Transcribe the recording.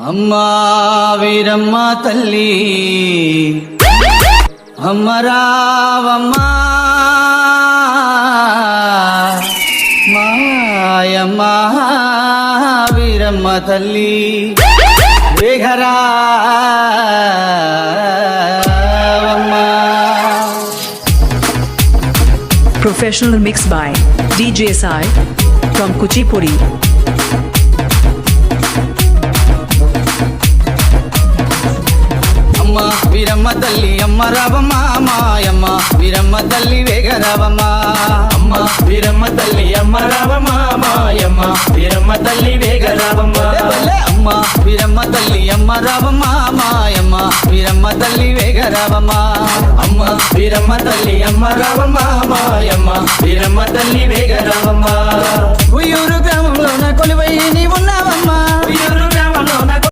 అమ్మా వీరమ్మ తల్లి అమ్మ రావమ్మా మాయమ్మ వీరమ్మ తల్లి వేగరావమ్మా. Professional mix by DJ Sai from Kuchipudi. అమ్మ వీరమ్మ తల్లి అమ్మ రావమ్మ మాయమ్మ వీరమ్మ తల్లి వేగరావమ్మ. అమ్మ వీరమ్మ తల్లి అమ్మ రావమ్మ మాయమ్మ వీరమ్మ తల్లి వేగరావమ్మ. అమ్మ వీరమ్మ తల్లి అమ్మ రావమ్మ మాయమ్మ వీరమ్మ తల్లి వేగరావమ్మ. అమ్మ వీరమ్మ తల్లి అమ్మ రావమ్మ మాయమ్మ వీరమ్మ తల్లి వేగరావమ్మ. ఉయ్యూరు గ్రామంలోన కొలువై నీ ఉన్న